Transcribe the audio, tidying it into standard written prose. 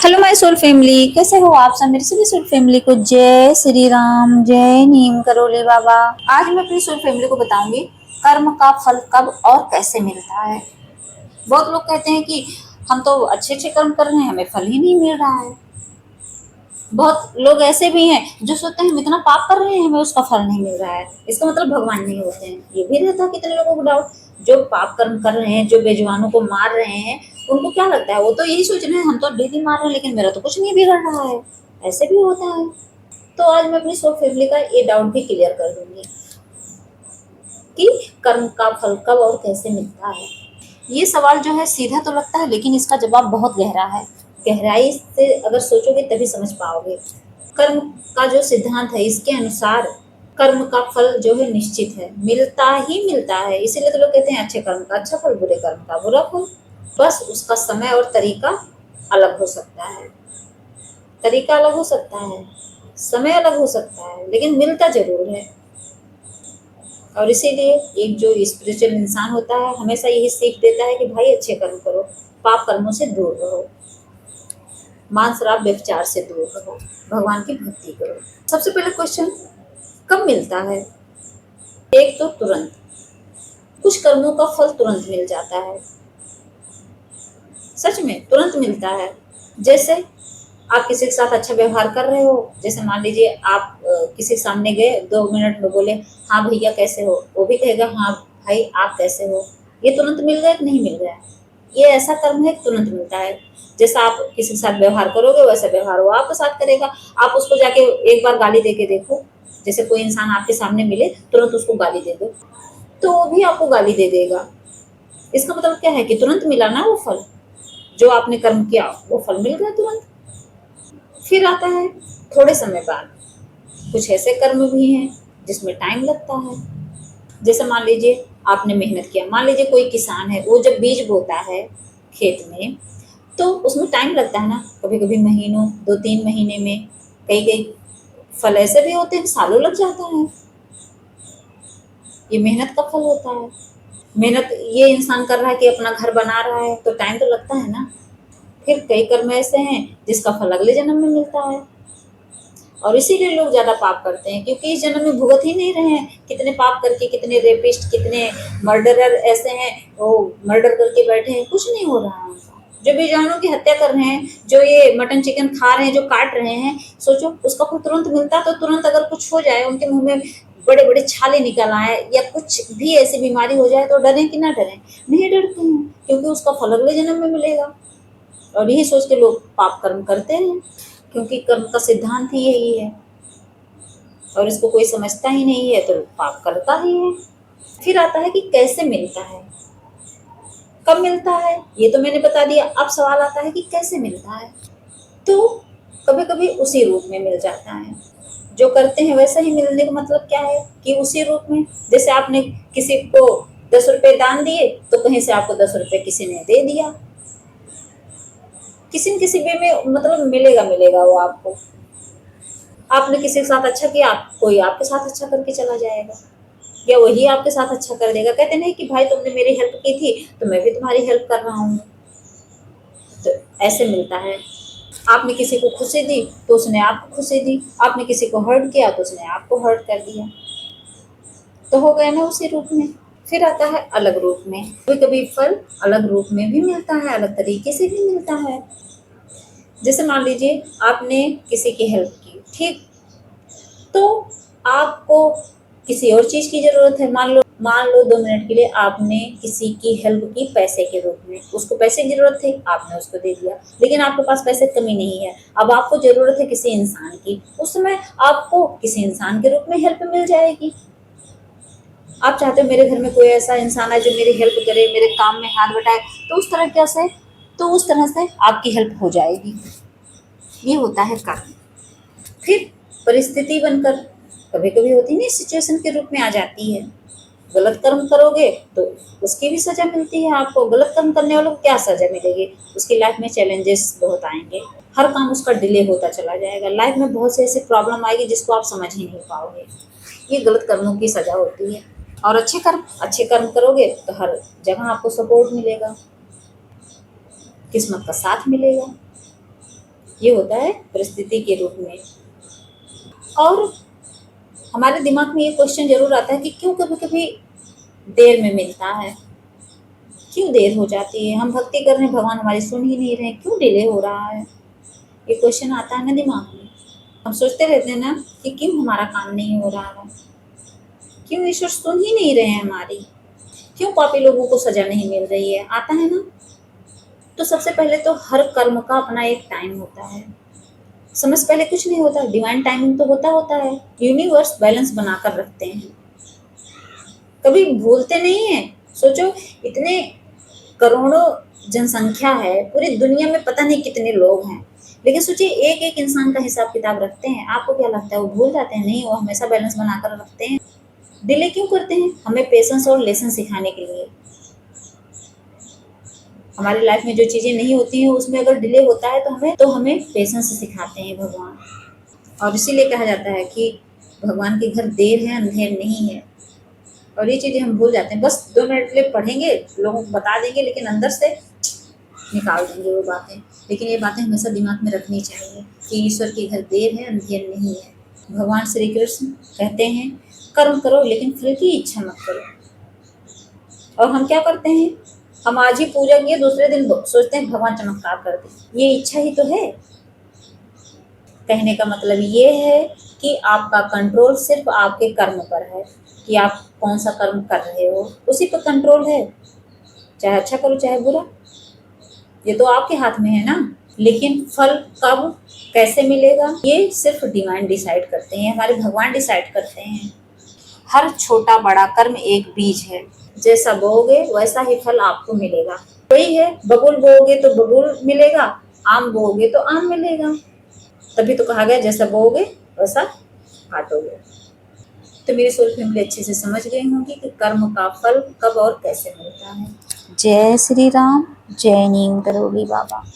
Hello my soul family, कैसे हो आप सब। मेरी सभी सोल फैमिली को जय श्री राम, जय नीम करोली बाबा। आज मैं अपनी सोल फैमिली को बताऊंगी कर्म का फल कब और कैसे मिलता है। बहुत लोग कहते हैं कि हम तो अच्छे अच्छे कर्म कर रहे हैं, हमें फल ही नहीं मिल रहा है। बहुत लोग ऐसे भी हैं जो सोचते हैं हम इतना पाप कर रहे हैं, हमें उसका फल नहीं मिल रहा है, इसका मतलब भगवान नहीं होते हैं। ये भी रहता है कितने लोगों को डाउट। जो पाप कर्म कर रहे हैं, जो बेजुबानों को मार रहे हैं, उनको क्या लगता है, वो तो यही सोच रहे हैं हम तो डेली मार रहे हैं लेकिन मेरा तो कुछ नहीं बिगड़ रहा है। ऐसे भी होता है। तो आज मैं अपनी सोल फैमिली का ये डाउट भी क्लियर कर दूंगी कि कर्म का फल कब और कैसे मिलता है। ये सवाल जो है सीधा तो लगता है लेकिन इसका जवाब बहुत गहरा है। गहराई से अगर सोचोगे तभी समझ पाओगे। कर्म का जो सिद्धांत है इसके अनुसार कर्म का फल जो है निश्चित है, मिलता ही मिलता है। इसीलिए तो लोग कहते हैं अच्छे कर्म का अच्छा फल, बुरे कर्म का बुरा फल। बस उसका समय और तरीका अलग हो सकता है। तरीका अलग हो सकता है, समय अलग हो सकता है, लेकिन मिलता जरूर है। और इसीलिए एक जो स्पिरिचुअल इंसान होता है हमेशा यही सीख देता है कि भाई अच्छे कर्म करो, पाप कर्मों से दूर रहो, मान शराब व्यभिचार से दूर रहो, भगवान की भक्ति करो। सबसे पहले क्वेश्चन, कब मिलता है। एक तो तुरंत, कुछ कर्मों का फल तुरंत मिल जाता है, सच में तुरंत मिलता है। जैसे आप किसी के साथ अच्छा व्यवहार कर रहे हो, जैसे मान लीजिए आप किसी के सामने गए, 2 मिनट में बोले हाँ भैया कैसे हो, वो भी कहेगा हाँ भाई आप कैसे हो। ये तुरंत मिल गया कि नहीं मिल गया। ये ऐसा कर्म है तुरंत मिलता है। जैसा आप किसी के साथ व्यवहार करोगे वैसा व्यवहार वो आपके साथ करेगा। आप उसको जाके एक बार गाली दे के देखो, जैसे कोई इंसान आपके सामने मिले तुरंत उसको गाली दे दो तो वो भी आपको गाली दे देगा। इसका मतलब क्या है कि तुरंत मिला ना वो फल, जो आपने कर्म किया वो फल मिल गया तुरंत। फिर आता है थोड़े समय बाद। कुछ ऐसे कर्म भी हैं जिसमें टाइम लगता है। जैसे मान लीजिए आपने मेहनत किया, मान लीजिए कोई किसान है वो जब बीज बोता है खेत में तो उसमें टाइम लगता है ना, कभी कभी महीनों 2-3 महीने में। कई कई फल ऐसे भी होते हैं सालों लग जाता है। ये मेहनत का फल होता है। मेहनत ये इंसान कर रहा है कि अपना घर बना रहा है तो टाइम तो लगता है ना। फिर कई कर्म ऐसे हैं जिसका फल अगले जन्म में मिलता है। और इसीलिए लोग ज्यादा पाप करते हैं क्योंकि इस जन्म में भुगत ही नहीं रहे हैं। कितने पाप करके, कितने रेपिस्ट, कितने मर्डरर ऐसे हैं वो मर्डर करके बैठे हैं, कुछ नहीं हो रहा है उनका। जो बेजानों की हत्या कर रहे हैं, जो ये मटन चिकन खा रहे हैं, जो काट रहे हैं, सोचो उसका फल तुरंत मिलता तो तुरंत अगर कुछ हो जाए, उनके मुंह में बड़े बड़े छाले निकल आए या कुछ भी ऐसी बीमारी हो जाए तो डरें कि ना डरें। नहीं डरते हैं क्योंकि उसका फल अगले जन्म में मिलेगा। और यही सोच के लोग पाप कर्म करते हैं क्योंकि कर्म का सिद्धांत ही यही है। और इसको कोई समझता ही नहीं है तो पाप करता ही है। फिर आता है कि कैसे मिलता है, कब मिलता है, ये तो मैंने बता दिया। अब सवाल आता है कि कैसे मिलता है। तो कभी कभी उसी रूप में मिल जाता है। जो करते हैं वैसा ही मिलने का मतलब क्या है कि उसी रूप में। जैसे आपने किसी को 10 रुपए दान दिए तो कहीं से आपको 10 रुपए किसी ने दे दिया। किसी न किसी वे में मतलब मिलेगा मिलेगा वो आपको। आपने किसी के साथ अच्छा किया, कोई आपके साथ अच्छा करके चला जाएगा या वही आपके साथ अच्छा कर देगा। कहते नहीं कि भाई तुमने मेरी हेल्प की थी तो मैं भी तुम्हारी हेल्प कर रहा हूँ। तो ऐसे मिलता है। आपने किसी को खुशी दी तो उसने आपको खुशी दी, आपने किसी को हर्ट किया तो उसने आपको हर्ट कर दिया। तो हो गया ना उसी रूप में। फिर आता है अलग रूप में। कभी कभी फल अलग रूप में भी मिलता है, अलग तरीके से भी मिलता है। जैसे मान लीजिए आपने किसी की हेल्प की, ठीक, तो आपको किसी और चीज की जरूरत है। मान लो 2 मिनट के लिए आपने किसी की हेल्प की पैसे के रूप में। उसको पैसे की जरूरत थी, आपने उसको दे दिया, लेकिन आपके पास पैसे की कमी नहीं है। अब आपको जरूरत है किसी इंसान की, उस समय आपको किसी इंसान के रूप में हेल्प मिल जाएगी। आप चाहते हो मेरे घर में कोई ऐसा इंसान है जो मेरी हेल्प करे, मेरे काम में हाथ बटाए, तो उस तरह कैसे, तो उस तरह से आपकी हेल्प हो जाएगी। ये होता है कर्म। फिर परिस्थिति बनकर कभी कभी होती नहीं, सिचुएशन के रूप में आ जाती है। गलत कर्म करोगे तो उसकी भी सजा मिलती है आपको। गलत कर्म करने वालों को क्या सजा मिलेगी, उसकी लाइफ में चैलेंजेस बहुत आएंगे, हर काम उसका डिले होता चला जाएगा। लाइफ में बहुत से ऐसी प्रॉब्लम आएगी जिसको आप समझ ही नहीं पाओगे। ये गलत कर्मों की सजा होती है। और अच्छे कर्म करोगे तो हर जगह आपको सपोर्ट मिलेगा, किस्मत का साथ मिलेगा। ये होता है परिस्थिति के रूप में। और हमारे दिमाग में ये क्वेश्चन ज़रूर आता है कि क्यों कभी-कभी देर में मिलता है? क्यों देर हो जाती है? हम भक्ति कर रहे हैं, भगवान हमारी सुन ही नहीं रहे हैं, क्यों डिले हो रहा है? ये क्वेश्चन आता है ना दिमाग में। हम सोचते रहते हैं ना कि क्यों हमारा काम नहीं हो रहा है? क्यों ईश्वर सुन ही नहीं रहे हैं हमारी? क्यों पापी लोगों को सज़ा नहीं मिल रही है? आता है ना? तो सबसे पहले तो हर कर्म का अपना एक टाइम होता है। समय से पहले कुछ नहीं होता, डिवाइन टाइमिंग तो होता है। यूनिवर्स बैलेंस बनाकर रखते हैं, कभी भूलते नहीं हैं। सोचो, इतने करोड़ों जनसंख्या है, पूरी दुनिया में पता नहीं कितने लोग हैं, लेकिन सोचिए एक-एक इंसान का हिसाब किताब रखते हैं। आपको क्या लगता है वो भूल जाते हैं? नहीं, वो हमेशा बैलेंस बनाकर रखते हैं। डिले क्यों करते हैं? हमें पेशेंस और लेसन सिखाने के लिए। हमारी लाइफ में जो चीज़ें नहीं होती हैं उसमें अगर डिले होता है तो हमें पेशेंस सिखाते हैं भगवान। और इसीलिए कहा जाता है कि भगवान के घर देर है अंधेर नहीं है। और ये चीज़ें हम भूल जाते हैं, बस 2 मिनट के लिए पढ़ेंगे, लोगों को बता देंगे, लेकिन अंदर से निकाल देंगे वो बातें। लेकिन ये बातें हमेशा दिमाग में रखनी चाहिए कि ईश्वर के घर देर है अंधेर नहीं है। भगवान श्री कृष्ण कहते हैं कर्म करो लेकिन फल की इच्छा मत करो। और हम क्या करते हैं? हम आज ही पूजा किए, दूसरे दिन सोचते हैं भगवान चमत्कार कर दे। ये इच्छा ही तो है। कहने का मतलब ये है कि आपका कंट्रोल सिर्फ आपके कर्म पर है कि आप कौन सा कर्म कर रहे हो, उसी पर कंट्रोल है। चाहे अच्छा करो चाहे बुरा, ये तो आपके हाथ में है ना। लेकिन फल कब कैसे मिलेगा ये सिर्फ डिवाइन डिसाइड करते हैं, हमारे भगवान डिसाइड करते हैं। हर छोटा बड़ा कर्म एक बीज है, जैसा बोओगे वैसा ही फल आपको मिलेगा। वही है, बबूल बोओगे तो बबूल मिलेगा, आम बोओगे तो आम मिलेगा। तभी तो कहा गया जैसा बोओगे वैसा काटोगे। तो मेरी सोल फैमिली अच्छे से समझ गई होंगी कि कर्म का फल कब और कैसे मिलता है। जय श्री राम, जय नीम करोगी बाबा।